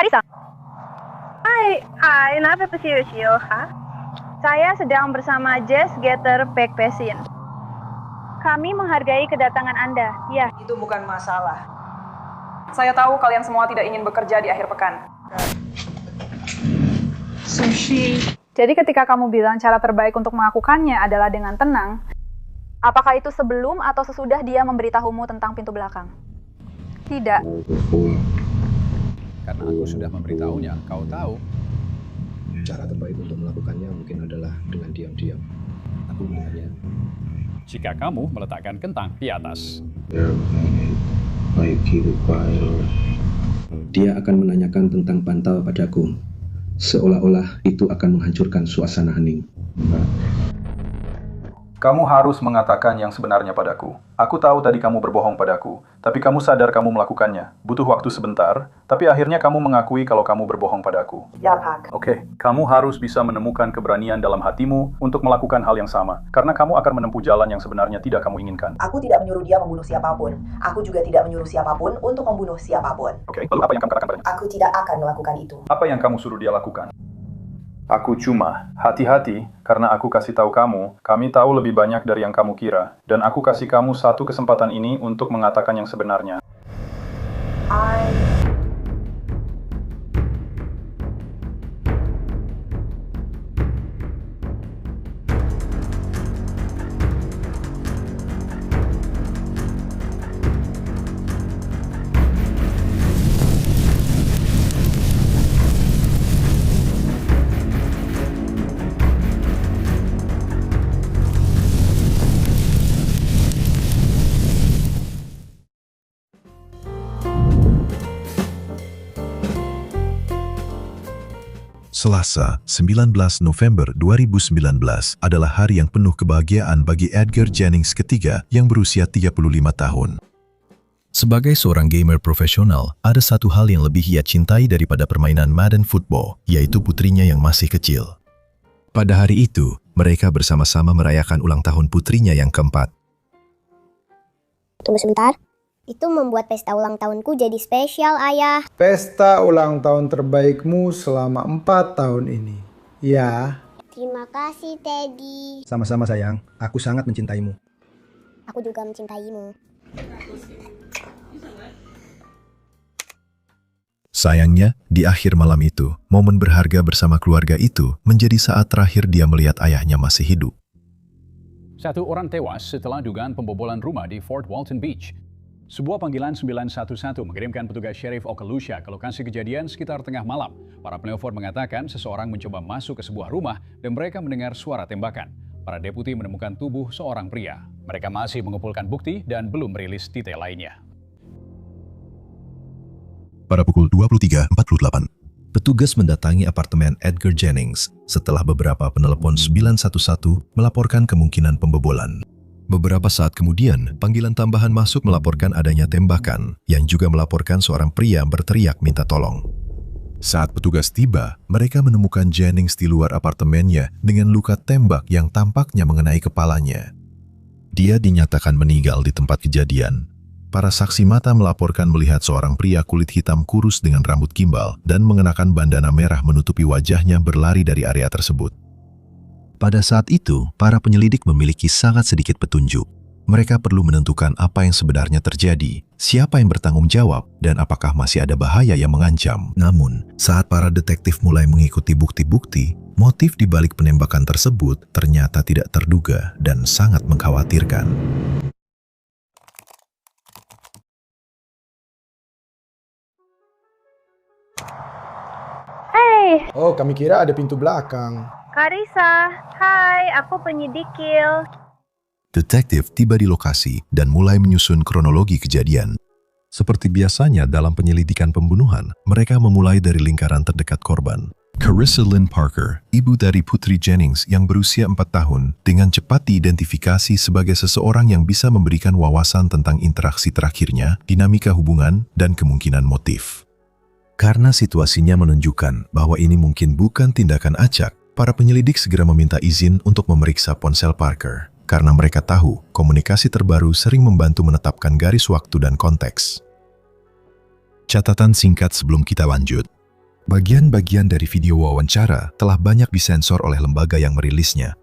Karisa. Hai, kenapa pesio-sio, ha? Saya sedang bersama Jess Getter Pekpesin. Kami menghargai kedatangan Anda, ya. Itu bukan masalah. Saya tahu kalian semua tidak ingin bekerja di akhir pekan. Sushi. Jadi ketika kamu bilang cara terbaik untuk melakukannya adalah dengan tenang, apakah itu sebelum atau sesudah dia memberitahumu tentang pintu belakang? Tidak. Karena aku sudah memberitahunya, kau tahu. Cara terbaik untuk melakukannya mungkin adalah dengan diam-diam. Aku melihatnya. Jika kamu meletakkan kentang di atas. Dia akan menanyakan tentang bantal padaku, seolah-olah itu akan menghancurkan suasana hening. Kamu harus mengatakan yang sebenarnya padaku. Aku tahu tadi kamu berbohong padaku, tapi kamu sadar kamu melakukannya. Butuh waktu sebentar, tapi akhirnya kamu mengakui kalau kamu berbohong padaku. Ya, Pak. Oke, kamu harus bisa menemukan keberanian dalam hatimu untuk melakukan hal yang sama, karena kamu akan menempuh jalan yang sebenarnya tidak kamu inginkan. Aku tidak menyuruh dia membunuh siapapun. Aku juga tidak menyuruh siapapun untuk membunuh siapapun. Oke, lalu apa yang kamu katakan padanya? Aku tidak akan melakukan itu. Apa yang kamu suruh dia lakukan? Aku cuma, hati-hati, karena aku kasih tahu kamu, kami tahu lebih banyak dari yang kamu kira, dan aku kasih kamu satu kesempatan ini untuk mengatakan yang sebenarnya. Selasa, 19 November 2019 adalah hari yang penuh kebahagiaan bagi Edgar Jennings ketiga yang berusia 35 tahun. Sebagai seorang gamer profesional, ada satu hal yang lebih ia cintai daripada permainan Madden Football, yaitu putrinya yang masih kecil. Pada hari itu, mereka bersama-sama merayakan ulang tahun putrinya yang keempat. Tunggu sebentar. Itu membuat pesta ulang tahunku jadi spesial, Ayah. Pesta ulang tahun terbaikmu selama 4 tahun ini. Ya. Terima kasih, Teddy. Sama-sama sayang, aku sangat mencintaimu. Aku juga mencintaimu. Sayangnya, di akhir malam itu, momen berharga bersama keluarga itu menjadi saat terakhir dia melihat ayahnya masih hidup. Satu orang tewas setelah dugaan pembobolan rumah di Fort Walton Beach. Sebuah panggilan 911 mengirimkan petugas Sheriff Okaloosa ke lokasi kejadian sekitar tengah malam. Para pelapor mengatakan seseorang mencoba masuk ke sebuah rumah dan mereka mendengar suara tembakan. Para deputi menemukan tubuh seorang pria. Mereka masih mengumpulkan bukti dan belum merilis detail lainnya. Pada pukul 23.48, petugas mendatangi apartemen Edgar Jennings setelah beberapa penelepon 911 melaporkan kemungkinan pembobolan. Beberapa saat kemudian, panggilan tambahan masuk melaporkan adanya tembakan, yang juga melaporkan seorang pria berteriak minta tolong. Saat petugas tiba, mereka menemukan Jennings di luar apartemennya dengan luka tembak yang tampaknya mengenai kepalanya. Dia dinyatakan meninggal di tempat kejadian. Para saksi mata melaporkan melihat seorang pria kulit hitam kurus dengan rambut gimbal dan mengenakan bandana merah menutupi wajahnya berlari dari area tersebut. Pada saat itu, para penyelidik memiliki sangat sedikit petunjuk. Mereka perlu menentukan apa yang sebenarnya terjadi, siapa yang bertanggung jawab, dan apakah masih ada bahaya yang mengancam. Namun, saat para detektif mulai mengikuti bukti-bukti, motif di balik penembakan tersebut ternyata tidak terduga dan sangat mengkhawatirkan. Hey, Oh, kami kira ada pintu belakang. Karisa. Hai, aku penyidik Kill. Detektif tiba di lokasi dan mulai menyusun kronologi kejadian. Seperti biasanya dalam penyelidikan pembunuhan, mereka memulai dari lingkaran terdekat korban. Carissa Lynn Parker, ibu dari Putri Jennings yang berusia 4 tahun, dengan cepat diidentifikasi sebagai seseorang yang bisa memberikan wawasan tentang interaksi terakhirnya, dinamika hubungan, dan kemungkinan motif. Karena situasinya menunjukkan bahwa ini mungkin bukan tindakan acak, para penyelidik segera meminta izin untuk memeriksa ponsel Parker, karena mereka tahu komunikasi terbaru sering membantu menetapkan garis waktu dan konteks. Catatan singkat sebelum kita lanjut. Bagian-bagian dari video wawancara telah banyak disensor oleh lembaga yang merilisnya.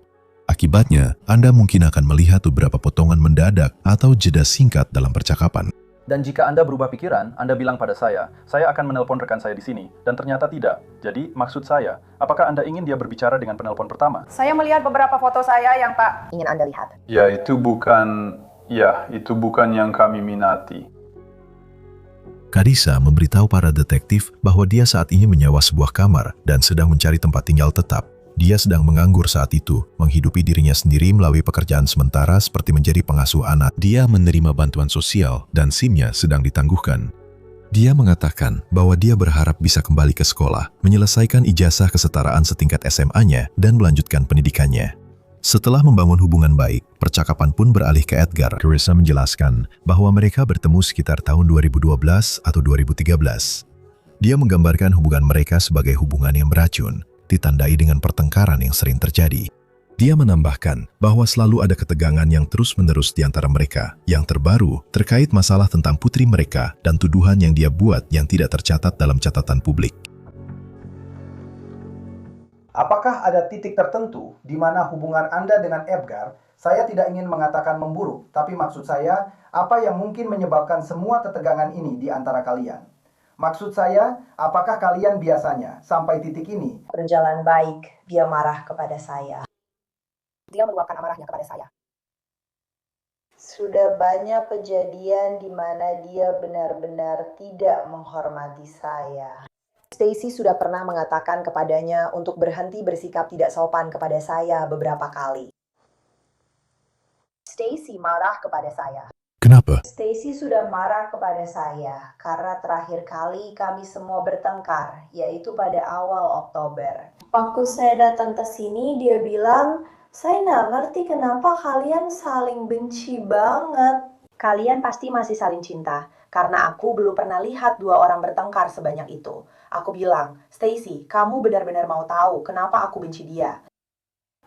Akibatnya, Anda mungkin akan melihat beberapa potongan mendadak atau jeda singkat dalam percakapan. Dan jika Anda berubah pikiran, Anda bilang pada saya akan menelpon rekan saya di sini, dan ternyata tidak. Jadi, maksud saya, apakah Anda ingin dia berbicara dengan penelpon pertama? Saya melihat beberapa foto saya yang tak Ingin Anda lihat. Ya, itu bukan yang kami minati. Karissa memberitahu para detektif bahwa dia saat ini menyewa sebuah kamar dan sedang mencari tempat tinggal tetap. Dia sedang menganggur saat itu, menghidupi dirinya sendiri melalui pekerjaan sementara seperti menjadi pengasuh anak. Dia menerima bantuan sosial dan SIM-nya sedang ditangguhkan. Dia mengatakan bahwa dia berharap bisa kembali ke sekolah, menyelesaikan ijazah kesetaraan setingkat SMA-nya, dan melanjutkan pendidikannya. Setelah membangun hubungan baik, percakapan pun beralih ke Edgar. Karissa menjelaskan bahwa mereka bertemu sekitar tahun 2012 atau 2013. Dia menggambarkan hubungan mereka sebagai hubungan yang beracun, ditandai dengan pertengkaran yang sering terjadi. Dia menambahkan bahwa selalu ada ketegangan yang terus-menerus di antara mereka. Yang terbaru terkait masalah tentang putri mereka dan tuduhan yang dia buat yang tidak tercatat dalam catatan publik. Apakah ada titik tertentu di mana hubungan Anda dengan Edgar, saya tidak ingin mengatakan memburuk, tapi maksud saya, apa yang mungkin menyebabkan semua ketegangan ini di antara kalian? Maksud saya, apakah kalian biasanya sampai titik ini berjalan baik, dia marah kepada saya. dia meluapkan amarahnya kepada saya. Sudah banyak kejadian di mana dia benar-benar tidak menghormati saya. Stacy sudah pernah mengatakan kepadanya untuk berhenti bersikap tidak sopan kepada saya beberapa kali. Stacy marah kepada saya. Kenapa? Stacy sudah marah kepada saya karena terakhir kali kami semua bertengkar, yaitu pada awal Oktober. Waktu saya datang ke sini, dia bilang, saya nggak ngerti kenapa kalian saling benci banget. Kalian pasti masih saling cinta, karena aku belum pernah lihat dua orang bertengkar sebanyak itu. Aku bilang, Stacy, kamu benar-benar mau tahu kenapa aku benci dia.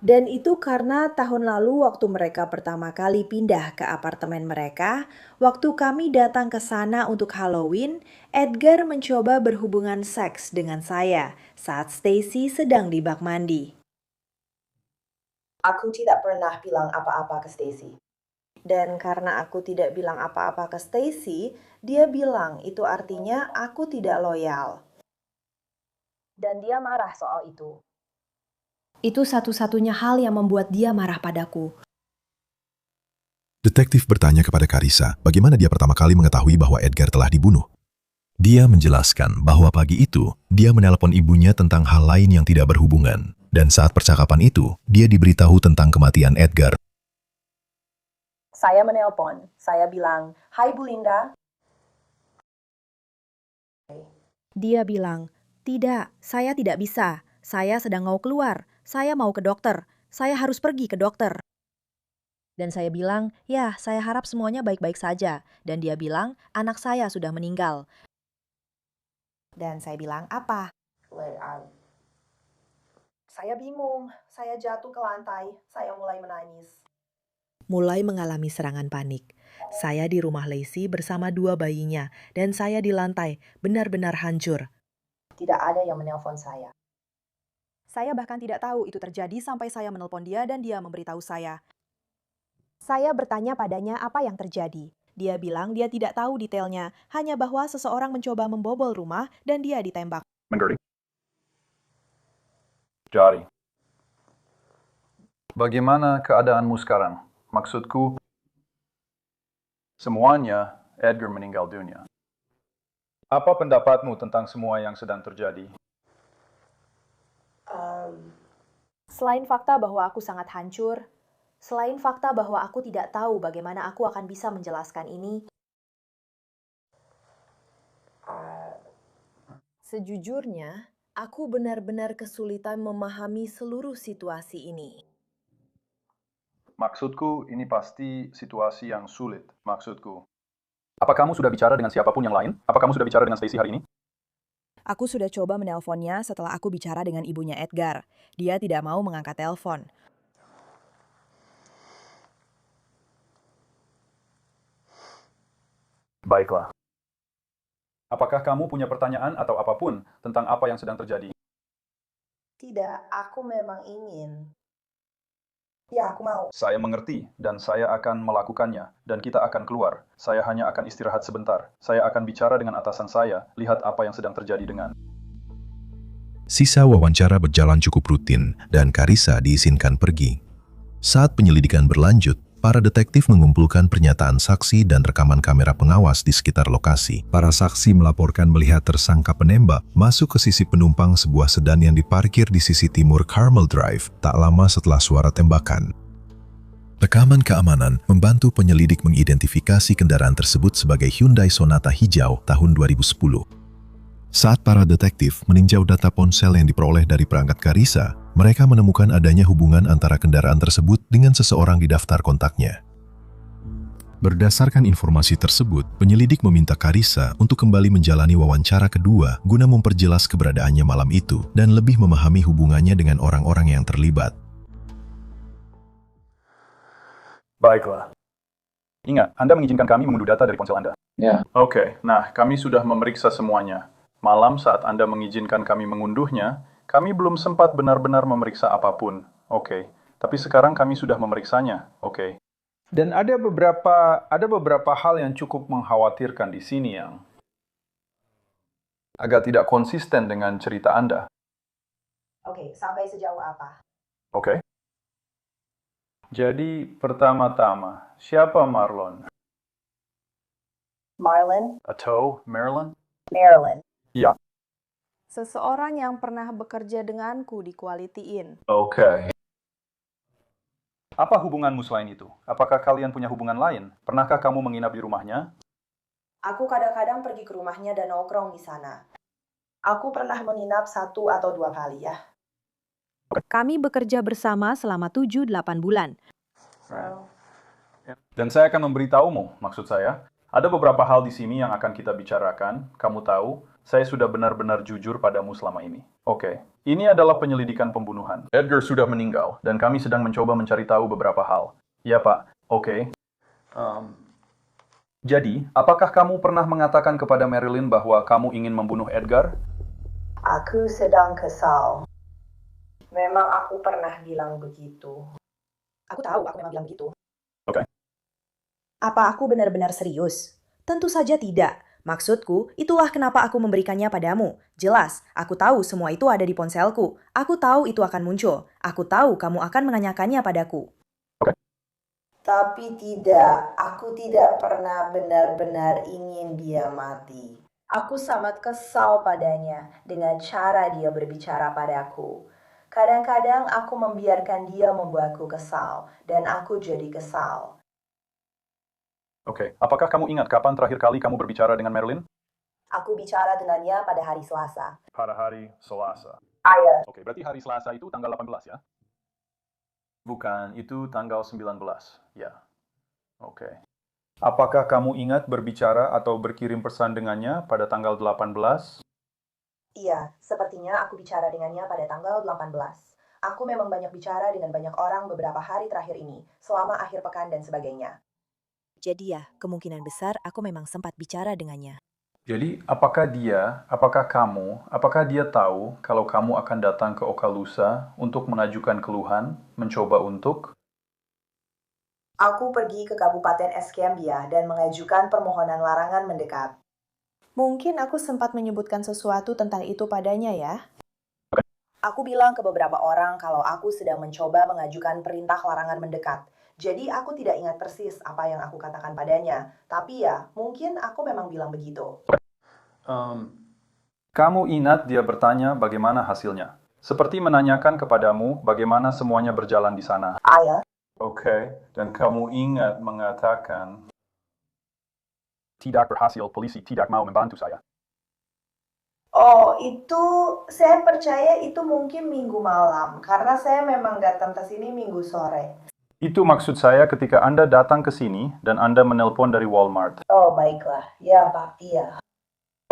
Dan itu karena tahun lalu waktu mereka pertama kali pindah ke apartemen mereka, waktu kami datang ke sana untuk Halloween, Edgar mencoba berhubungan seks dengan saya saat Stacy sedang di bak mandi. Aku tidak pernah bilang apa-apa ke Stacy. Dan karena aku tidak bilang apa-apa ke Stacy, dia bilang itu artinya aku tidak loyal. Dan dia marah soal itu. Itu satu-satunya hal yang membuat dia marah padaku. Detektif bertanya kepada Karissa bagaimana dia pertama kali mengetahui bahwa Edgar telah dibunuh. Dia menjelaskan bahwa pagi itu, dia menelpon ibunya tentang hal lain yang tidak berhubungan. Dan saat percakapan itu, dia diberitahu tentang kematian Edgar. Saya menelpon, saya bilang, "Hai Bu Linda." Dia bilang, "Tidak, saya tidak bisa. Saya sedang mau keluar. Saya mau ke dokter. Saya harus pergi ke dokter." Dan saya bilang, "Ya, saya harap semuanya baik-baik saja." Dan dia bilang, "Anak saya sudah meninggal." Dan saya bilang, "Apa?" Saya bingung. Saya jatuh ke lantai. Saya mulai menangis. Mulai mengalami serangan panik. Saya di rumah Lacey bersama dua bayinya, dan saya di lantai, benar-benar hancur. Tidak ada yang menelpon saya. Saya bahkan tidak tahu itu terjadi sampai saya menelpon dia dan dia memberitahu saya. Saya bertanya padanya apa yang terjadi. Dia bilang dia tidak tahu detailnya, hanya bahwa seseorang mencoba membobol rumah dan dia ditembak. Mengerti? Jadi, bagaimana keadaanmu sekarang? Maksudku, semuanya Edgar meninggal dunia. Apa pendapatmu tentang semua yang sedang terjadi? Selain fakta bahwa aku sangat hancur, selain fakta bahwa aku tidak tahu bagaimana aku akan bisa menjelaskan ini, sejujurnya, aku benar-benar kesulitan memahami seluruh situasi ini. Maksudku, ini pasti situasi yang sulit. Maksudku, apa kamu sudah bicara dengan siapapun yang lain? Apa kamu sudah bicara dengan Stacy hari ini? Aku sudah coba menelponnya setelah aku bicara dengan ibunya Edgar. Dia tidak mau mengangkat telepon. Baiklah. Apakah kamu punya pertanyaan atau apapun tentang apa yang sedang terjadi? Tidak, aku memang ingin. Ya, aku mau. Saya mengerti, dan saya akan melakukannya, dan kita akan keluar. Saya hanya akan istirahat sebentar. Saya akan bicara dengan atasan saya, lihat apa yang sedang terjadi dengan. Sisa wawancara berjalan cukup rutin dan Carissa diizinkan pergi. Saat penyelidikan berlanjut, para detektif mengumpulkan pernyataan saksi dan rekaman kamera pengawas di sekitar lokasi. Para saksi melaporkan melihat tersangka penembak masuk ke sisi penumpang sebuah sedan yang diparkir di sisi timur Carmel Drive tak lama setelah suara tembakan. Rekaman keamanan membantu penyelidik mengidentifikasi kendaraan tersebut sebagai Hyundai Sonata hijau tahun 2010. Saat para detektif meninjau data ponsel yang diperoleh dari perangkat Carissa, mereka menemukan adanya hubungan antara kendaraan tersebut dengan seseorang di daftar kontaknya. Berdasarkan informasi tersebut, penyelidik meminta Carissa untuk kembali menjalani wawancara kedua guna memperjelas keberadaannya malam itu dan lebih memahami hubungannya dengan orang-orang yang terlibat. Baiklah. Ingat, Anda mengizinkan kami mengunduh data dari ponsel Anda. Ya. Oke, nah kami sudah memeriksa semuanya. Malam saat Anda mengizinkan kami mengunduhnya, kami belum sempat benar-benar memeriksa apapun. Oke, tapi sekarang kami sudah memeriksanya. Oke. Dan ada beberapa hal yang cukup mengkhawatirkan di sini yang agak tidak konsisten dengan cerita Anda. Oke, sampai sejauh apa? Oke. Jadi, pertama-tama, siapa Marlon? Marlon? Atau Marilyn? Marilyn. Ya. Seseorang yang pernah bekerja denganku di Quality Inn. Oke. Apa hubunganmu selain itu? Apakah kalian punya hubungan lain? Pernahkah kamu menginap di rumahnya? Aku kadang-kadang pergi ke rumahnya dan nongkrong di sana. Aku pernah menginap 1 atau 2 kali ya. Kami bekerja bersama selama 7-8 bulan. Dan saya akan memberitahumu, maksud saya. Ada beberapa hal di sini yang akan kita bicarakan. Kamu tahu, saya sudah benar-benar jujur padamu selama ini. Oke, ini adalah penyelidikan pembunuhan. Edgar sudah meninggal, dan kami sedang mencoba mencari tahu beberapa hal. Ya, Pak. Oke. Jadi, apakah kamu pernah mengatakan kepada Marilyn bahwa kamu ingin membunuh Edgar? Aku sedang kesal. Memang aku pernah bilang begitu. Aku tahu aku memang bilang begitu. Oke. Apa aku benar-benar serius? Tentu saja tidak. Maksudku, itulah kenapa aku memberikannya padamu. Jelas, aku tahu semua itu ada di ponselku. Aku tahu itu akan muncul. Aku tahu kamu akan menanyakannya padaku. Tapi tidak, aku tidak pernah benar-benar ingin dia mati. Aku sangat kesal padanya dengan cara dia berbicara padaku. Kadang-kadang aku membiarkan dia membuatku kesal, dan aku jadi kesal. Oke, apakah kamu ingat kapan terakhir kali kamu berbicara dengan Marilyn? Aku bicara dengannya pada hari Selasa. Pada hari Selasa. Ayah. Oke, berarti hari Selasa itu tanggal 18 ya? Bukan, itu tanggal 19. Ya. Oke. Apakah kamu ingat berbicara atau berkirim pesan dengannya pada tanggal 18? Iya, sepertinya aku bicara dengannya pada tanggal 18. Aku memang banyak bicara dengan banyak orang beberapa hari terakhir ini, selama akhir pekan dan sebagainya. Jadi ya, kemungkinan besar aku memang sempat bicara dengannya. Jadi, apakah dia tahu kalau kamu akan datang ke Okaloosa untuk mengajukan keluhan, mencoba untuk? Aku pergi ke Kabupaten Escambia dan mengajukan permohonan larangan mendekat. Mungkin aku sempat menyebutkan sesuatu tentang itu padanya ya. Aku bilang ke beberapa orang kalau aku sedang mencoba mengajukan perintah larangan mendekat. Jadi aku tidak ingat persis apa yang aku katakan padanya. Tapi ya, mungkin aku memang bilang begitu. Kamu ingat dia bertanya bagaimana hasilnya? Seperti menanyakan kepadamu bagaimana semuanya berjalan di sana. Ayah. Oke, dan kamu ingat mengatakan, tidak berhasil, polisi tidak mau membantu saya. Oh, itu saya percaya itu mungkin minggu malam. Karena saya memang datang ke sini minggu sore. Itu maksud saya ketika Anda datang ke sini dan Anda menelpon dari Walmart. Oh, baiklah. Ya, Pak. Iya.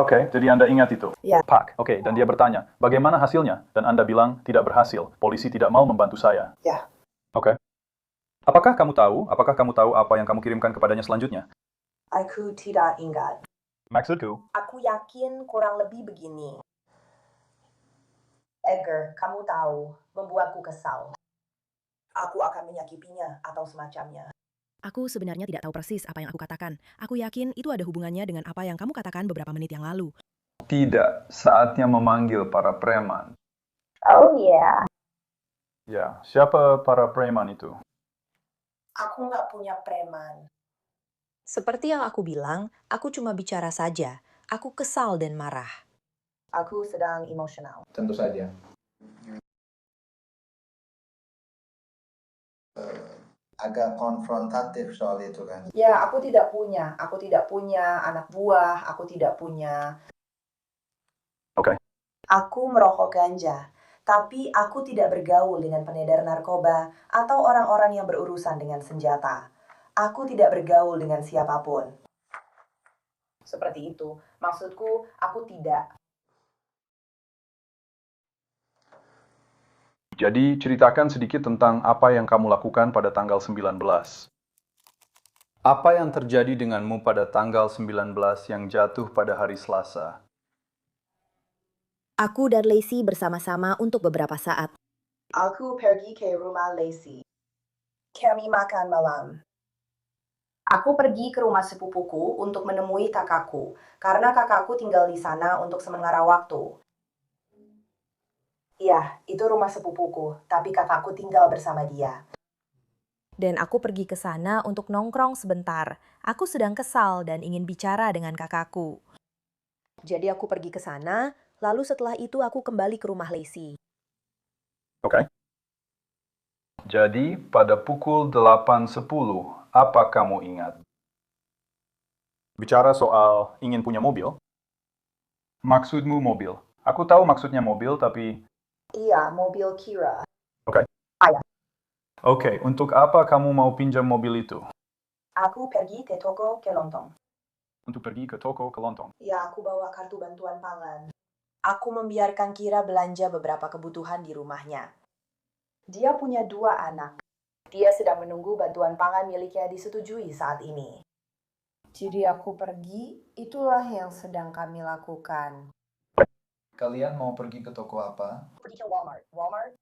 Oke, jadi Anda ingat itu? Ya. Pak, oke, dan dia bertanya, bagaimana hasilnya? Dan Anda bilang, tidak berhasil. Polisi tidak mau membantu saya. Ya. Oke. Apakah kamu tahu apa yang kamu kirimkan kepadanya selanjutnya? Aku tidak ingat. Maksudku, Aku yakin kurang lebih begini. Edgar, kamu tahu, membuatku kesal. Aku akan menyakitinya atau semacamnya. Aku sebenarnya tidak tahu persis apa yang aku katakan. Aku yakin itu ada hubungannya dengan apa yang kamu katakan beberapa menit yang lalu. tidak. Saatnya memanggil para preman. Oh iya. Ya, siapa para preman itu? Aku nggak punya preman. Seperti yang aku bilang, aku cuma bicara saja. Aku kesal dan marah. Aku sedang emosional. Tentu saja. Agak konfrontatif soal itu kan. Ya, aku tidak punya. Aku tidak punya anak buah. Aku tidak punya. Oke. Aku merokok ganja. Tapi aku tidak bergaul dengan pengedar narkoba atau orang-orang yang berurusan dengan senjata. Aku tidak bergaul dengan siapapun. Seperti itu. Maksudku, aku tidak. Jadi, ceritakan sedikit tentang apa yang kamu lakukan pada tanggal 19. Apa yang terjadi denganmu pada tanggal 19 yang jatuh pada hari Selasa? Aku dan Lacey bersama-sama untuk beberapa saat. Aku pergi ke rumah Lacey. Kami makan malam. Aku pergi ke rumah sepupuku untuk menemui kakakku, karena kakakku tinggal di sana untuk sementara waktu. Iya, itu rumah sepupuku, tapi kakakku tinggal bersama dia. Dan aku pergi ke sana untuk nongkrong sebentar. Aku sedang kesal dan ingin bicara dengan kakakku. Jadi aku pergi ke sana, lalu setelah itu aku kembali ke rumah Lacey. Oke. Jadi, pada pukul 8.10, apa kamu ingat? Bicara soal ingin punya mobil? Maksudmu mobil? Aku tahu maksudnya mobil, tapi... Iya, mobil Kira. Oke. Ayah. Oke, untuk apa kamu mau pinjam mobil itu? Aku pergi ke toko kelontong. Untuk pergi ke toko kelontong. Ya, aku bawa kartu bantuan pangan. Aku membiarkan Kira belanja beberapa kebutuhan di rumahnya. Dia punya 2 anak. Dia sedang menunggu bantuan pangan miliknya disetujui saat ini. Jadi aku pergi, itulah yang sedang kami lakukan. Kalian mau pergi ke toko apa? Pergi ke Walmart. Walmart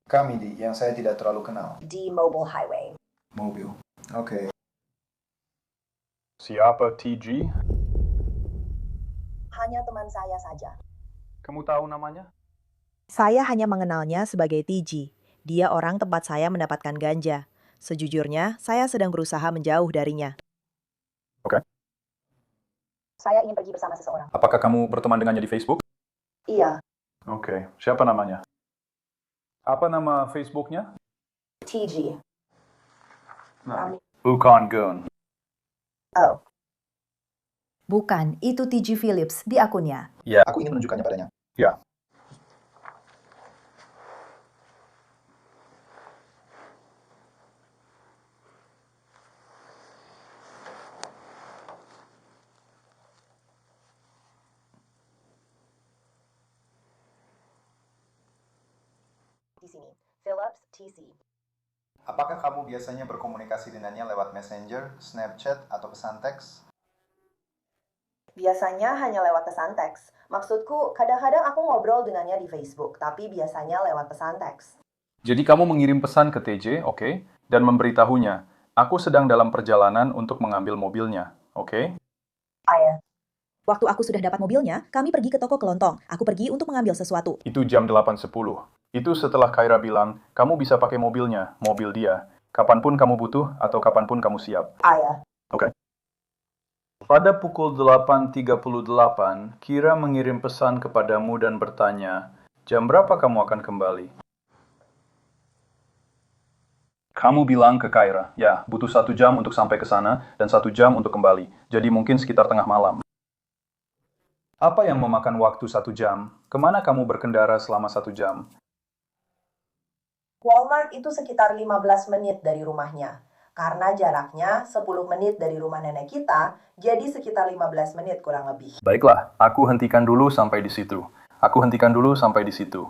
Kami yang saya tidak terlalu kenal. di Mobile Highway. Mobil. Oke. Siapa TG? Hanya teman saya saja. Kamu tahu namanya? Saya hanya mengenalnya sebagai TG. Dia orang tempat saya mendapatkan ganja. Sejujurnya, saya sedang berusaha menjauh darinya. Oke. Saya ingin pergi bersama seseorang. Apakah kamu berteman dengannya di Facebook? Iya, Oke. Siapa namanya? Apa nama Facebooknya? TG. Nah, Ukon Gun. Oh. Bukan, itu TG Phillips di akunnya. Ya. Aku ingin menunjukkannya padanya. Ya. Di sini, Phillips TC. Apakah kamu biasanya berkomunikasi dengannya lewat Messenger, Snapchat, atau pesan teks? Biasanya hanya lewat pesan teks. Maksudku, kadang-kadang aku ngobrol dengannya di Facebook, tapi biasanya lewat pesan teks. Jadi kamu mengirim pesan ke TJ, oke? Dan memberitahunya, aku sedang dalam perjalanan untuk mengambil mobilnya, oke? Ayah. Waktu aku sudah dapat mobilnya, kami pergi ke toko kelontong. Aku pergi untuk mengambil sesuatu. Itu jam 8.10. Itu setelah Kyra bilang, kamu bisa pakai mobilnya, mobil dia. Kapanpun kamu butuh atau kapanpun kamu siap. Ayah. Oke. Pada pukul 8.38, Kyra mengirim pesan kepadamu dan bertanya, jam berapa kamu akan kembali? Kamu bilang ke Kyra, ya, butuh 1 jam untuk sampai ke sana dan 1 jam untuk kembali. Jadi mungkin sekitar tengah malam. Apa yang memakan waktu 1 jam? Kemana kamu berkendara selama 1 jam? Walmart itu sekitar 15 menit dari rumahnya. Karena jaraknya 10 menit dari rumah nenek kita, jadi sekitar 15 menit kurang lebih. Baiklah, aku hentikan dulu sampai di situ. Aku hentikan dulu sampai di situ.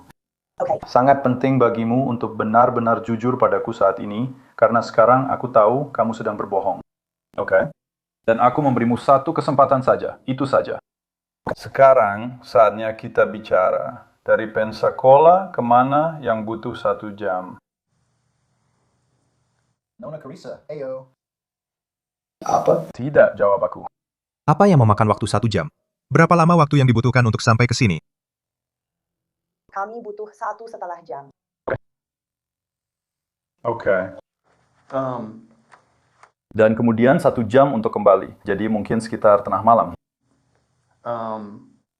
Oke. Sangat penting bagimu untuk benar-benar jujur padaku saat ini, karena sekarang aku tahu kamu sedang berbohong. Oke? Dan aku memberimu satu kesempatan saja, itu saja. Sekarang saatnya kita bicara. Dari Pensacola kemana yang butuh 1 jam? Nona Carissa, ayo. Apa? Tidak, jawab aku. Apa yang memakan waktu 1 jam? Berapa lama waktu yang dibutuhkan untuk sampai ke sini? Kami butuh 1,5 jam. Oke. Dan kemudian 1 jam untuk kembali. Jadi mungkin sekitar tengah malam.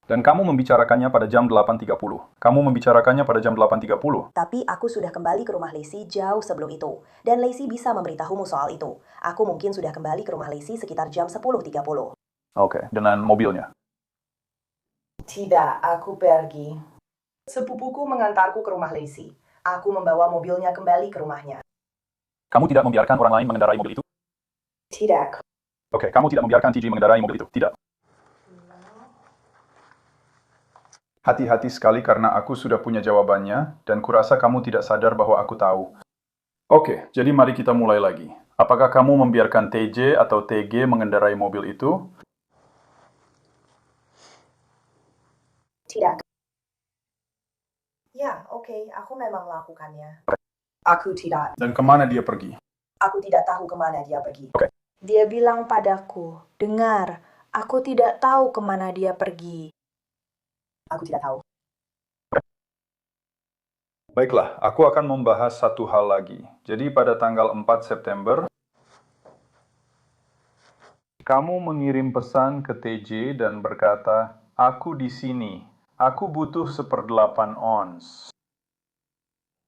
Dan kamu membicarakannya pada jam 8.30. Kamu membicarakannya pada jam 8.30. Tapi aku sudah kembali ke rumah Lacey jauh sebelum itu. Dan Lacey bisa memberitahumu soal itu. Aku mungkin sudah kembali ke rumah Lacey sekitar jam 10.30. Oke, dengan mobilnya. Tidak, aku pergi. Sepupuku mengantarku ke rumah Lacey. Aku membawa mobilnya kembali ke rumahnya. Kamu tidak membiarkan orang lain mengendarai mobil itu? Tidak. Oke, kamu tidak membiarkan TJ mengendarai mobil itu? Tidak. Hati-hati sekali karena aku sudah punya jawabannya, dan kurasa kamu tidak sadar bahwa aku tahu. Oke, jadi mari kita mulai lagi. Apakah kamu membiarkan TJ atau TG mengendarai mobil itu? Tidak. Ya, oke, aku memang melakukannya. Aku tidak. Dan kemana dia pergi? Aku tidak tahu kemana dia pergi. Oke. Dia bilang padaku, dengar, aku tidak tahu kemana dia pergi. Aku tidak tahu. Baiklah, aku akan membahas satu hal lagi. Jadi pada tanggal 4 September, kamu mengirim pesan ke TJ dan berkata, aku di sini, aku butuh 1/8 ons.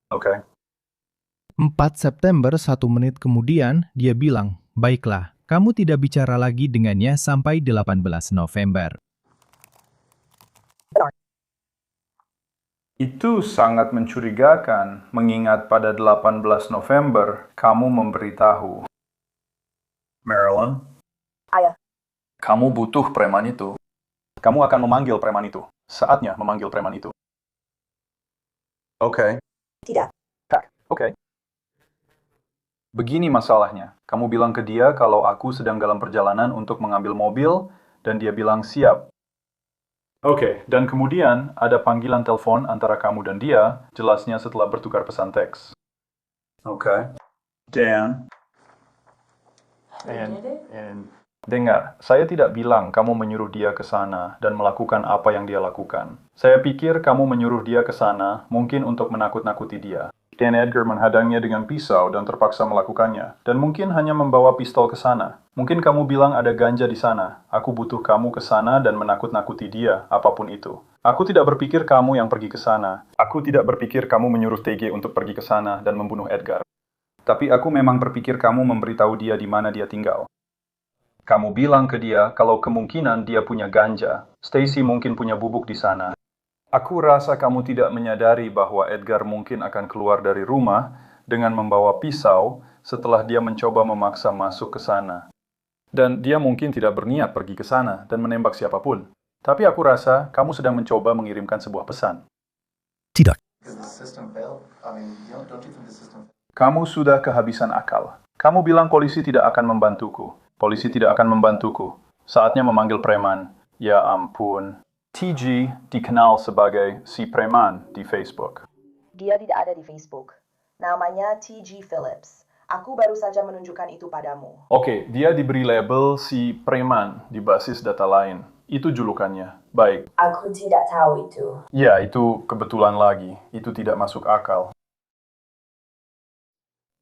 Oke. 4 September 1 menit kemudian, dia bilang, baiklah, kamu tidak bicara lagi dengannya sampai 18 November. Itu sangat mencurigakan, mengingat pada 18 November, kamu memberitahu. Marilyn? Ayah. Kamu butuh preman itu. Kamu akan memanggil preman itu. Saatnya memanggil preman itu. Oke. Tidak. Oke. Begini masalahnya. Kamu bilang ke dia kalau aku sedang dalam perjalanan untuk mengambil mobil, dan dia bilang siap. Oke, dan kemudian ada panggilan telepon antara kamu dan dia, jelasnya setelah bertukar pesan teks. Oke. Dan dengar, saya tidak bilang kamu menyuruh dia ke sana dan melakukan apa yang dia lakukan. Saya pikir kamu menyuruh dia ke sana mungkin untuk menakut-nakuti dia. Dan Edgar menghadangnya dengan pisau dan terpaksa melakukannya. Dan mungkin hanya membawa pistol ke sana. Mungkin kamu bilang ada ganja di sana. Aku butuh kamu ke sana dan menakut-nakuti dia, apapun itu. Aku tidak berpikir kamu yang pergi ke sana. Aku tidak berpikir kamu menyuruh TG untuk pergi ke sana dan membunuh Edgar. Tapi aku memang berpikir kamu memberitahu dia di mana dia tinggal. Kamu bilang ke dia kalau kemungkinan dia punya ganja. Stacy mungkin punya bubuk di sana. Aku rasa kamu tidak menyadari bahwa Edgar mungkin akan keluar dari rumah dengan membawa pisau setelah dia mencoba memaksa masuk ke sana. Dan dia mungkin tidak berniat pergi ke sana dan menembak siapapun. Tapi aku rasa kamu sedang mencoba mengirimkan sebuah pesan. Tidak. Kamu sudah kehabisan akal. Kamu bilang polisi tidak akan membantuku. Polisi tidak akan membantuku. Saatnya memanggil preman. Ya ampun. TG dikenal sebagai si preman di Facebook. Dia tidak ada di Facebook. Namanya TG Phillips. Aku baru saja menunjukkan itu padamu. Oke, dia diberi label si preman di basis data lain. Itu julukannya. Baik. Aku tidak tahu itu. Ya, itu kebetulan lagi. Itu tidak masuk akal.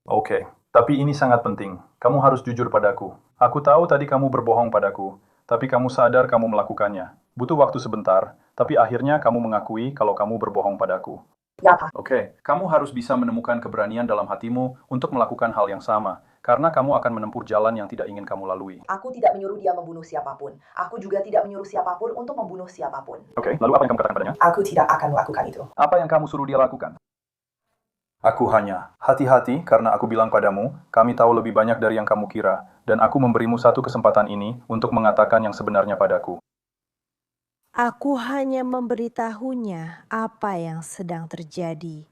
Oke, tapi ini sangat penting. Kamu harus jujur padaku. Aku tahu tadi kamu berbohong padaku, tapi kamu sadar kamu melakukannya. Butuh waktu sebentar, tapi akhirnya kamu mengakui kalau kamu berbohong padaku. Ya. Oke, kamu harus bisa menemukan keberanian dalam hatimu untuk melakukan hal yang sama, karena kamu akan menempuh jalan yang tidak ingin kamu lalui. Aku tidak menyuruh dia membunuh siapapun. Aku juga tidak menyuruh siapapun untuk membunuh siapapun. Oke, lalu apa yang kamu katakan padanya? Aku tidak akan melakukan itu. Apa yang kamu suruh dia lakukan? Aku hanya, hati-hati karena aku bilang padamu, kami tahu lebih banyak dari yang kamu kira, dan aku memberimu satu kesempatan ini untuk mengatakan yang sebenarnya padaku. Aku hanya memberitahunya apa yang sedang terjadi.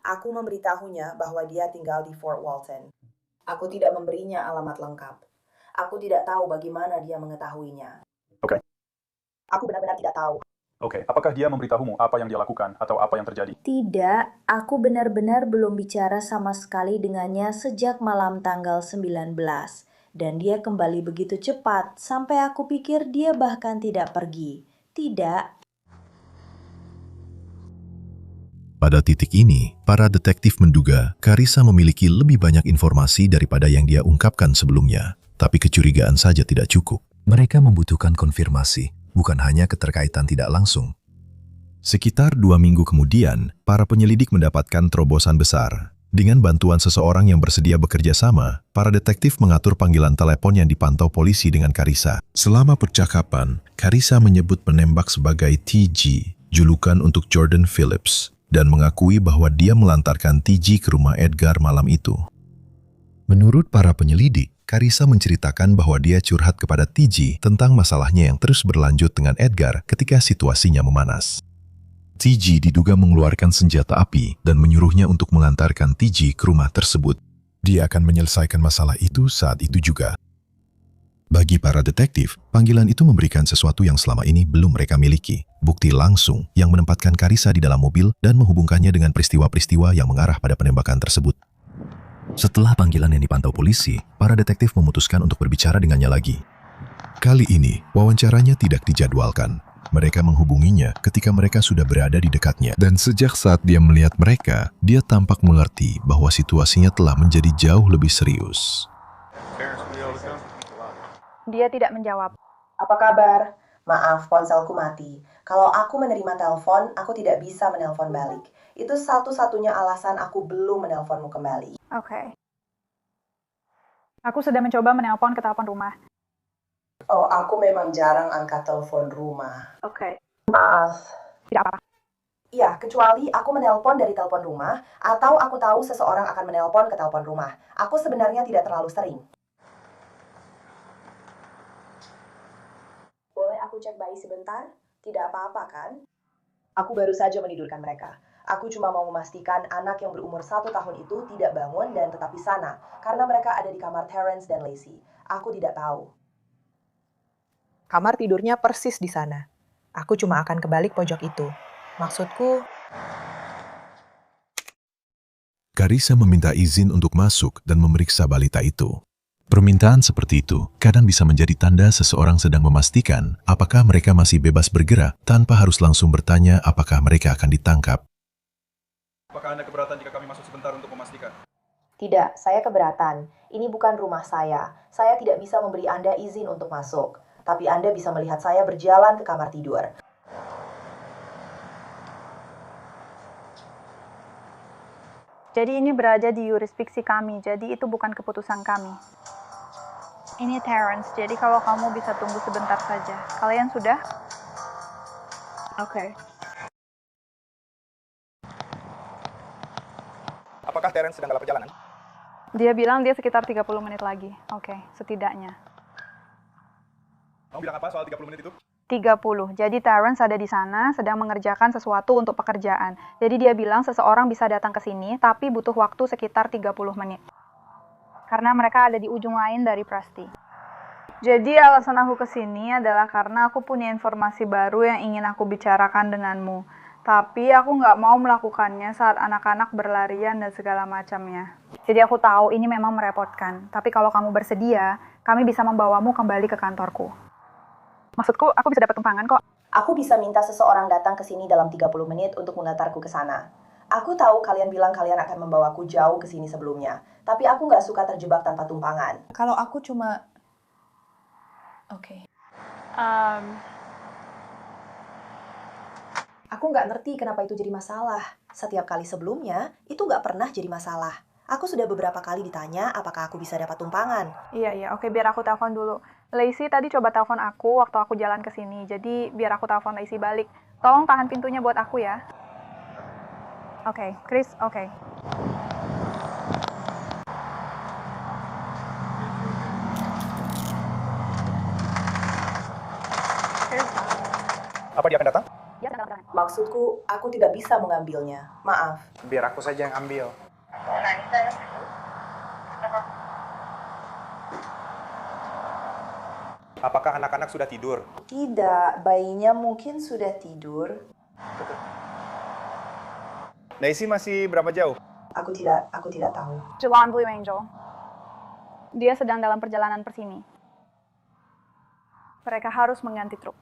Aku memberitahunya bahwa dia tinggal di Fort Walton. Aku tidak memberinya alamat lengkap. Aku tidak tahu bagaimana dia mengetahuinya. Oke. Aku benar-benar tidak tahu. Oke, apakah dia memberitahumu apa yang dia lakukan atau apa yang terjadi? Tidak, aku benar-benar belum bicara sama sekali dengannya sejak malam tanggal 19. Dan dia kembali begitu cepat, sampai aku pikir dia bahkan tidak pergi. Tidak. Pada titik ini, para detektif menduga Carissa memiliki lebih banyak informasi daripada yang dia ungkapkan sebelumnya. Tapi kecurigaan saja tidak cukup. Mereka membutuhkan konfirmasi, bukan hanya keterkaitan tidak langsung. Sekitar 2 minggu kemudian, para penyelidik mendapatkan terobosan besar. Dengan bantuan seseorang yang bersedia bekerja sama, para detektif mengatur panggilan telepon yang dipantau polisi dengan Carissa. Selama percakapan, Carissa menyebut penembak sebagai TG, julukan untuk Jordan Phillips, dan mengakui bahwa dia melantarkan TG ke rumah Edgar malam itu. Menurut para penyelidik, Carissa menceritakan bahwa dia curhat kepada TG tentang masalahnya yang terus berlanjut dengan Edgar ketika situasinya memanas. TG diduga mengeluarkan senjata api dan menyuruhnya untuk mengantarkan TG ke rumah tersebut. Dia akan menyelesaikan masalah itu saat itu juga. Bagi para detektif, panggilan itu memberikan sesuatu yang selama ini belum mereka miliki. Bukti langsung yang menempatkan Carissa di dalam mobil dan menghubungkannya dengan peristiwa-peristiwa yang mengarah pada penembakan tersebut. Setelah panggilan yang dipantau polisi, para detektif memutuskan untuk berbicara dengannya lagi. Kali ini, wawancaranya tidak dijadwalkan. Mereka menghubunginya ketika mereka sudah berada di dekatnya. Dan sejak saat dia melihat mereka, dia tampak mengerti bahwa situasinya telah menjadi jauh lebih serius. Dia tidak menjawab. Apa kabar? Maaf, ponselku mati. Kalau aku menerima telepon, aku tidak bisa menelpon balik. Itu satu-satunya alasan aku belum menelponmu kembali. Oke. Aku sudah mencoba menelpon ke telepon rumah. Oh, aku memang jarang angkat telepon rumah. Oke. Maaf. Tidak apa-apa. Iya, kecuali aku menelpon dari telepon rumah, atau aku tahu seseorang akan menelpon ke telepon rumah. Aku sebenarnya tidak terlalu sering. Boleh aku cek bayi sebentar? Tidak apa-apa kan? Aku baru saja menidurkan mereka. Aku cuma mau memastikan anak yang berumur 1 tahun itu tidak bangun dan tetap di sana, karena mereka ada di kamar Terrence dan Lacey. Aku tidak tahu. Kamar tidurnya persis di sana. Aku cuma akan kebalik pojok itu. Maksudku, Carissa meminta izin untuk masuk dan memeriksa balita itu. Permintaan seperti itu kadang bisa menjadi tanda seseorang sedang memastikan apakah mereka masih bebas bergerak tanpa harus langsung bertanya apakah mereka akan ditangkap. Apakah Anda keberatan jika kami masuk sebentar untuk memastikan? Tidak, saya keberatan. Ini bukan rumah saya. Saya tidak bisa memberi Anda izin untuk masuk. Tapi Anda bisa melihat saya berjalan ke kamar tidur. Jadi ini berada di yurisdiksi kami, jadi itu bukan keputusan kami. Ini Terrence, jadi kalau kamu bisa tunggu sebentar saja. Kalian sudah? Oke. Apakah Terrence sedang dalam perjalanan? Dia bilang dia sekitar 30 menit lagi. Oke, setidaknya. Kamu bilang apa soal 30 menit itu? 30. Jadi Terrence ada di sana sedang mengerjakan sesuatu untuk pekerjaan. Jadi dia bilang seseorang bisa datang ke sini, tapi butuh waktu sekitar 30 menit. Karena mereka ada di ujung lain dari Presti. Jadi alasan aku ke sini adalah karena aku punya informasi baru yang ingin aku bicarakan denganmu. Tapi aku nggak mau melakukannya saat anak-anak berlarian dan segala macamnya. Jadi aku tahu ini memang merepotkan. Tapi kalau kamu bersedia, kami bisa membawamu kembali ke kantorku. Maksudku, aku bisa dapat tumpangan kok. Aku bisa minta seseorang datang ke sini dalam 30 menit untuk mengantarku ke sana. Aku tahu kalian bilang kalian akan membawaku jauh ke sini sebelumnya. Tapi aku nggak suka terjebak tanpa tumpangan. kalau aku cuma... Oke. Aku nggak ngerti kenapa itu jadi masalah. Setiap kali sebelumnya, itu nggak pernah jadi masalah. Aku sudah beberapa kali ditanya apakah aku bisa dapat tumpangan. Iya, oke, biar aku telepon dulu. Lacey tadi coba telepon aku waktu aku jalan ke sini, jadi biar aku telepon Lacey balik. Tolong tahan pintunya buat aku ya. Oke, Chris, oke. Apa dia akan datang? Maksudku, aku tidak bisa mengambilnya. Maaf. Biar aku saja yang ambil. Apakah anak-anak sudah tidur? Tidak, bayinya mungkin sudah tidur. Daisy masih berapa jauh? Aku tidak tahu. Jalan Blue Angel. Dia sedang dalam perjalanan persini. Mereka harus mengganti truk.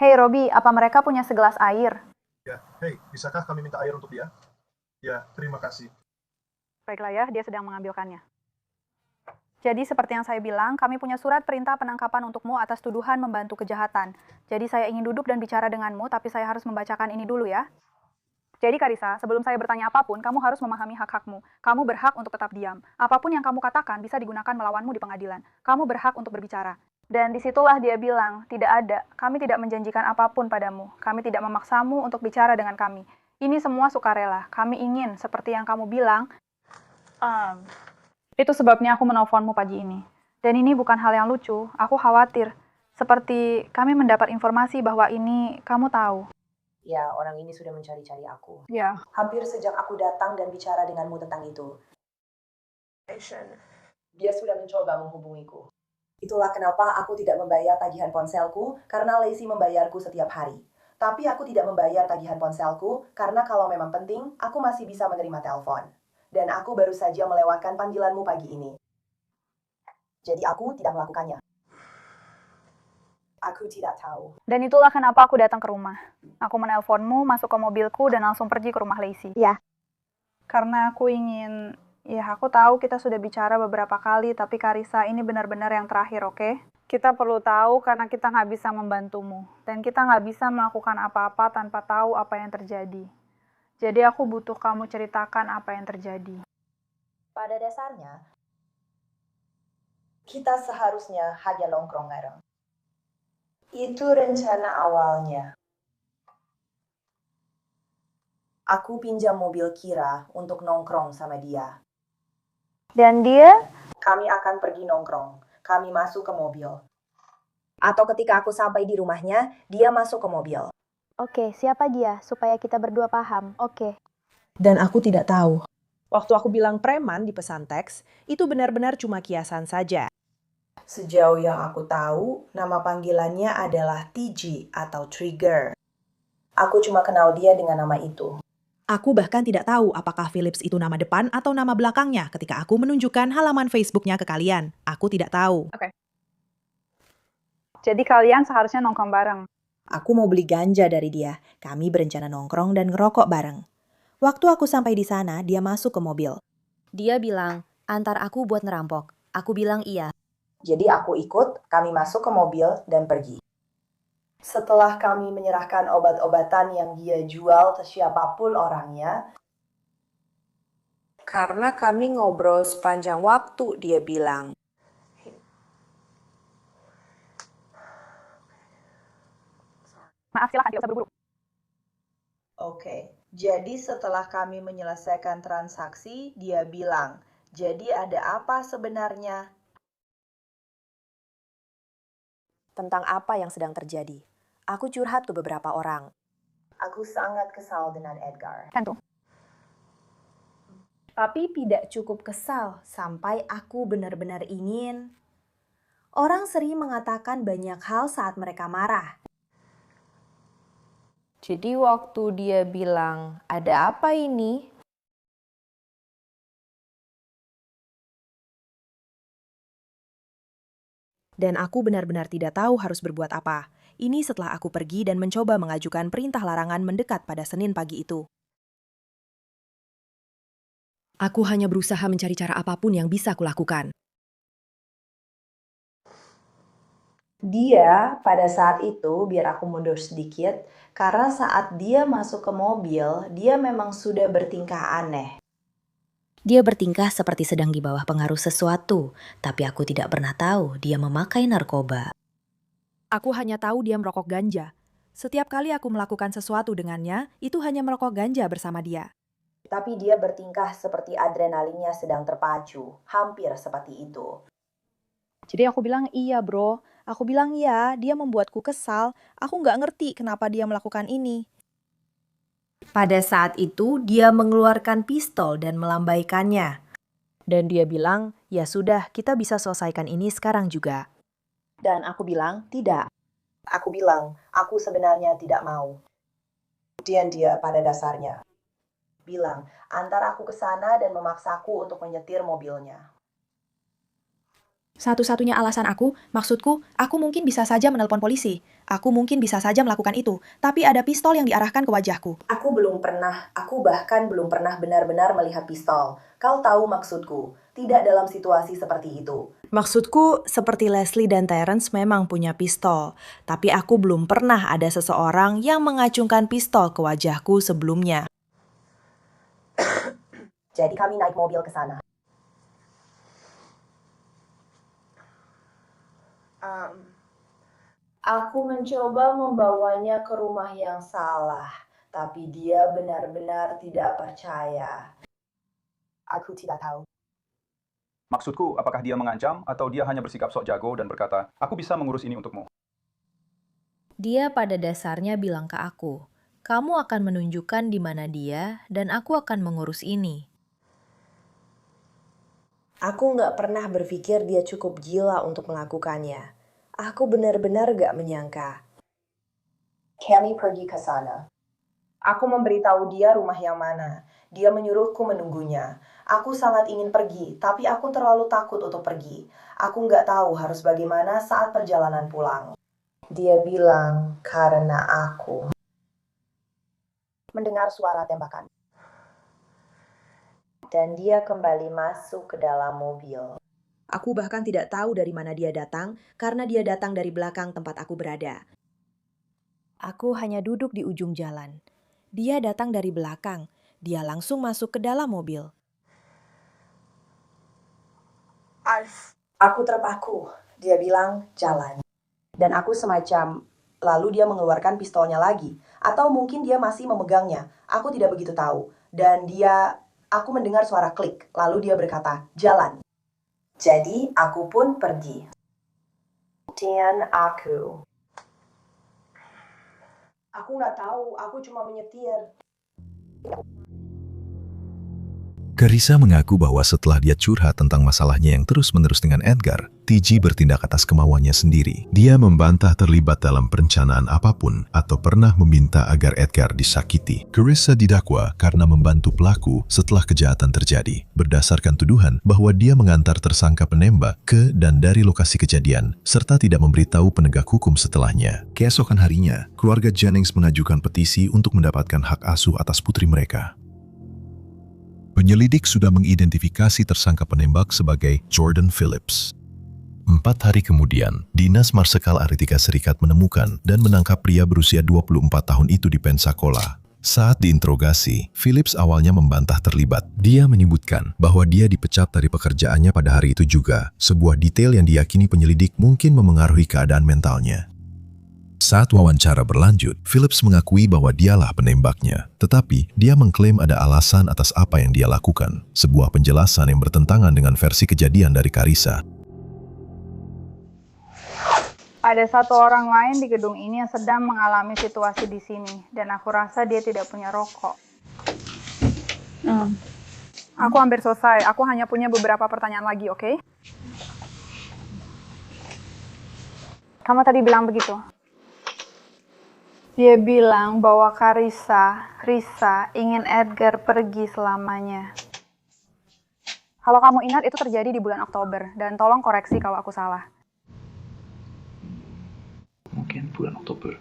Hei Robi, apa mereka punya segelas air? Ya, hei, bisakah kami minta air untuk dia? Ya, terima kasih. Baiklah ya, dia sedang mengambilkannya. Jadi seperti yang saya bilang, kami punya surat perintah penangkapan untukmu atas tuduhan membantu kejahatan. Jadi saya ingin duduk dan bicara denganmu, tapi saya harus membacakan ini dulu ya. Jadi Karissa, sebelum saya bertanya apapun, kamu harus memahami hak-hakmu. Kamu berhak untuk tetap diam. Apapun yang kamu katakan bisa digunakan melawanmu di pengadilan. Kamu berhak untuk berbicara. Dan disitulah dia bilang, tidak ada, kami tidak menjanjikan apapun padamu. Kami tidak memaksamu untuk bicara dengan kami. Ini semua sukarela. Kami ingin, seperti yang kamu bilang, itu sebabnya aku menelponmu pagi ini. Dan ini bukan hal yang lucu, aku khawatir. Seperti kami mendapat informasi bahwa ini kamu tahu. Ya, orang ini sudah mencari-cari aku. Ya. Hampir sejak aku datang dan bicara denganmu tentang itu. Dia sudah mencoba menghubungiku. Itulah kenapa aku tidak membayar tagihan ponselku, karena Lacey membayarku setiap hari. Tapi aku tidak membayar tagihan ponselku, karena kalau memang penting, aku masih bisa menerima telepon. Dan aku baru saja melewatkan panggilanmu pagi ini. Jadi aku tidak melakukannya. Aku tidak tahu. Dan itulah kenapa aku datang ke rumah. Aku menelponmu, masuk ke mobilku, dan langsung pergi ke rumah Lacey. Ya. Karena aku ingin... Ya, aku tahu kita sudah bicara beberapa kali, tapi Karissa, ini benar-benar yang terakhir, oke? Kita perlu tahu karena kita nggak bisa membantumu. Dan kita nggak bisa melakukan apa-apa tanpa tahu apa yang terjadi. Jadi aku butuh kamu ceritakan apa yang terjadi. Pada dasarnya, kita seharusnya hanya nongkrong bareng. Itu rencana awalnya. Aku pinjam mobil Kira untuk nongkrong sama dia. Dan dia? Kami akan pergi nongkrong. Kami masuk ke mobil. Atau ketika aku sampai di rumahnya, dia masuk ke mobil. Oke, siapa dia? Supaya kita berdua paham. Oke. Dan aku tidak tahu. Waktu aku bilang preman di pesan teks, itu benar-benar cuma kiasan saja. Sejauh yang aku tahu, nama panggilannya adalah TG atau Trigger. Aku cuma kenal dia dengan nama itu. Aku bahkan tidak tahu apakah Phillips itu nama depan atau nama belakangnya ketika aku menunjukkan halaman Facebook-nya ke kalian. Aku tidak tahu. Oke. Jadi kalian seharusnya nongkrong bareng. Aku mau beli ganja dari dia. Kami berencana nongkrong dan ngerokok bareng. Waktu aku sampai di sana, dia masuk ke mobil. Dia bilang, antar aku buat ngerampok. Aku bilang iya. Jadi aku ikut, kami masuk ke mobil dan pergi. Setelah kami menyerahkan obat-obatan yang dia jual ke siapapun orangnya, karena kami ngobrol sepanjang waktu, dia bilang, Maaf, silakan, tidak usah buru-buru. Oke, jadi setelah kami menyelesaikan transaksi, dia bilang, jadi ada apa sebenarnya? Tentang apa yang sedang terjadi. Aku curhat ke beberapa orang. Aku sangat kesal dengan Edgar. Tentu. Tapi tidak cukup kesal sampai aku benar-benar ingin. Orang sering mengatakan banyak hal saat mereka marah. Jadi waktu dia bilang, ada apa ini? Dan aku benar-benar tidak tahu harus berbuat apa. Ini setelah aku pergi dan mencoba mengajukan perintah larangan mendekat pada Senin pagi itu. Aku hanya berusaha mencari cara apapun yang bisa kulakukan. Dia pada saat itu, biar aku mundur sedikit, karena saat dia masuk ke mobil, dia memang sudah bertingkah aneh. Dia bertingkah seperti sedang di bawah pengaruh sesuatu, tapi aku tidak pernah tahu dia memakai narkoba. Aku hanya tahu dia merokok ganja. Setiap kali aku melakukan sesuatu dengannya, itu hanya merokok ganja bersama dia. Tapi dia bertingkah seperti adrenalinnya sedang terpacu, hampir seperti itu. Jadi aku bilang, iya bro, Aku bilang ya, dia membuatku kesal. Aku nggak ngerti kenapa dia melakukan ini. Pada saat itu, dia mengeluarkan pistol dan melambaikannya. Dan dia bilang, ya sudah, kita bisa selesaikan ini sekarang juga. Dan aku bilang, tidak. Aku bilang, aku sebenarnya tidak mau. Kemudian dia pada dasarnya bilang, antar aku ke sana dan memaksaku untuk menyetir mobilnya. Satu-satunya alasan maksudku, aku mungkin bisa saja menelpon polisi. Aku mungkin bisa saja melakukan itu, tapi ada pistol yang diarahkan ke wajahku. Aku bahkan belum pernah benar-benar melihat pistol. Kau tahu maksudku, tidak dalam situasi seperti itu. Maksudku, seperti Leslie dan Terence memang punya pistol, tapi aku belum pernah ada seseorang yang mengacungkan pistol ke wajahku sebelumnya. Jadi kami naik mobil ke sana. Aku mencoba membawanya ke rumah yang salah, tapi dia benar-benar tidak percaya. Aku tidak tahu. Maksudku, apakah dia mengancam atau dia hanya bersikap sok jago dan berkata, aku bisa mengurus ini untukmu? Dia pada dasarnya bilang ke aku, kamu akan menunjukkan di mana dia dan aku akan mengurus ini. Aku nggak pernah berpikir dia cukup gila untuk melakukannya. Aku benar-benar gak menyangka. Kami pergi ke sana. Aku memberitahu dia rumah yang mana. Dia menyuruhku menunggunya. Aku sangat ingin pergi, tapi aku terlalu takut untuk pergi. Aku nggak tahu harus bagaimana saat perjalanan pulang. Dia bilang, karena aku mendengar suara tembakan. Dan dia kembali masuk ke dalam mobil. Aku bahkan tidak tahu dari mana dia datang, karena dia datang dari belakang tempat aku berada. Aku hanya duduk di ujung jalan. Dia datang dari belakang. Dia langsung masuk ke dalam mobil. Aku terpaku. Dia bilang, jalan. Dan aku semacam, lalu dia mengeluarkan pistolnya lagi. Atau mungkin dia masih memegangnya. Aku tidak begitu tahu. Dan aku mendengar suara klik. Lalu dia berkata, jalan. Jadi aku pun pergi. Dan aku nggak tahu, aku cuma menyetir. Carissa mengaku bahwa setelah dia curhat tentang masalahnya yang terus-menerus dengan Edgar, TG bertindak atas kemauannya sendiri. Dia membantah terlibat dalam perencanaan apapun atau pernah meminta agar Edgar disakiti. Carissa didakwa karena membantu pelaku setelah kejahatan terjadi, berdasarkan tuduhan bahwa dia mengantar tersangka penembak ke dan dari lokasi kejadian, serta tidak memberitahu penegak hukum setelahnya. Keesokan harinya, keluarga Jennings mengajukan petisi untuk mendapatkan hak asuh atas putri mereka. Penyelidik sudah mengidentifikasi tersangka penembak sebagai Jordan Phillips. 4 hari kemudian, Dinas Marsekal Amerika Serikat menemukan dan menangkap pria berusia 24 tahun itu di Pensacola. Saat diinterogasi, Phillips awalnya membantah terlibat. Dia menyebutkan bahwa dia dipecat dari pekerjaannya pada hari itu juga, sebuah detail yang diyakini penyelidik mungkin memengaruhi keadaan mentalnya. Saat wawancara berlanjut, Phillips mengakui bahwa dialah penembaknya, tetapi dia mengklaim ada alasan atas apa yang dia lakukan, sebuah penjelasan yang bertentangan dengan versi kejadian dari Carissa. Ada satu orang lain di gedung ini yang sedang mengalami situasi di sini, dan aku rasa dia tidak punya rokok. Aku hampir selesai, aku hanya punya beberapa pertanyaan lagi, oke? Kamu tadi bilang begitu? Dia bilang bahwa Risa ingin Edgar pergi selamanya. Kalau kamu ingat, itu terjadi di bulan Oktober, dan tolong koreksi kalau aku salah. Mungkin bulan Oktober.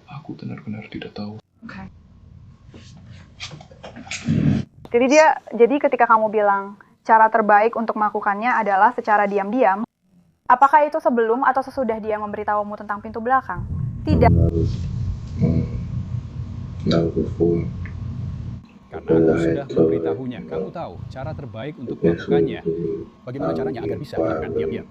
Aku benar-benar tidak tahu. Okay. Jadi ketika kamu bilang cara terbaik untuk melakukannya adalah secara diam-diam, apakah itu sebelum atau sesudah dia memberitahumu tentang pintu belakang? Tidak. Karena aku sudah memberitahunya, kamu tahu cara terbaik untuk melakukannya. Bagaimana caranya agar bisa melakukan diam-diam?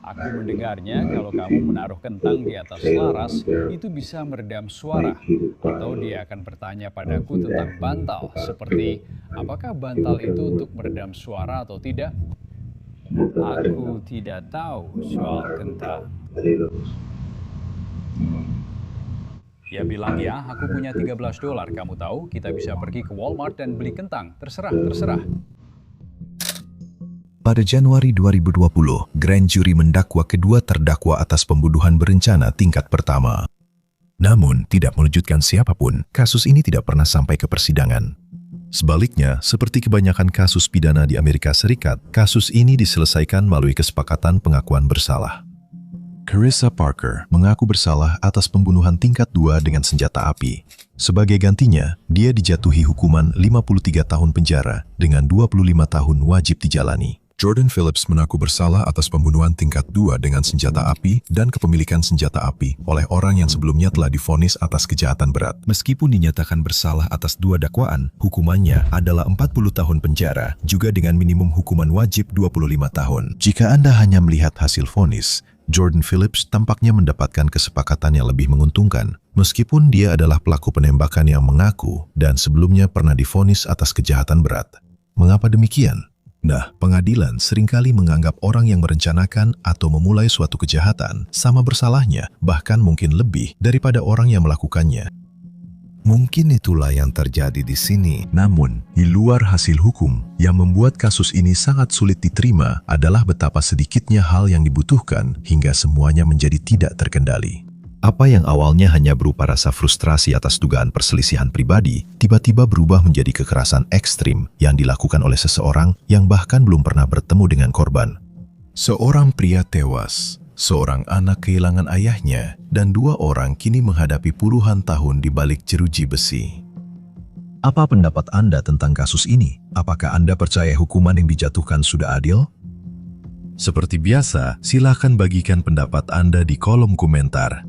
Aku mendengarnya kalau kamu menaruh kentang di atas laras, itu bisa meredam suara. Atau dia akan bertanya padaku tentang bantal, seperti apakah bantal itu untuk meredam suara atau tidak? Aku tidak tahu soal kentang. Dia bilang, ya, aku punya $13. Kamu tahu, kita bisa pergi ke Walmart dan beli kentang. Terserah. Pada Januari 2020, grand jury mendakwa kedua terdakwa atas pembunuhan berencana tingkat pertama. Namun, tidak mewujudkan siapapun, kasus ini tidak pernah sampai ke persidangan. Sebaliknya, seperti kebanyakan kasus pidana di Amerika Serikat, kasus ini diselesaikan melalui kesepakatan pengakuan bersalah. Carissa Parker mengaku bersalah atas pembunuhan tingkat 2 dengan senjata api. Sebagai gantinya, dia dijatuhi hukuman 53 tahun penjara dengan 25 tahun wajib dijalani. Jordan Phillips mengaku bersalah atas pembunuhan tingkat 2 dengan senjata api dan kepemilikan senjata api oleh orang yang sebelumnya telah divonis atas kejahatan berat. Meskipun dinyatakan bersalah atas 2 dakwaan, hukumannya adalah 40 tahun penjara, juga dengan minimum hukuman wajib 25 tahun. Jika Anda hanya melihat hasil vonis, Jordan Phillips tampaknya mendapatkan kesepakatan yang lebih menguntungkan, meskipun dia adalah pelaku penembakan yang mengaku dan sebelumnya pernah divonis atas kejahatan berat. Mengapa demikian? Nah, pengadilan seringkali menganggap orang yang merencanakan atau memulai suatu kejahatan sama bersalahnya, bahkan mungkin lebih daripada orang yang melakukannya. Mungkin itulah yang terjadi di sini. Namun, di luar hasil hukum, yang membuat kasus ini sangat sulit diterima adalah betapa sedikitnya hal yang dibutuhkan hingga semuanya menjadi tidak terkendali. Apa yang awalnya hanya berupa rasa frustrasi atas dugaan perselisihan pribadi, tiba-tiba berubah menjadi kekerasan ekstrim yang dilakukan oleh seseorang yang bahkan belum pernah bertemu dengan korban. Seorang pria tewas, seorang anak kehilangan ayahnya, dan 2 orang kini menghadapi puluhan tahun di balik jeruji besi. Apa pendapat Anda tentang kasus ini? Apakah Anda percaya hukuman yang dijatuhkan sudah adil? Seperti biasa, silakan bagikan pendapat Anda di kolom komentar.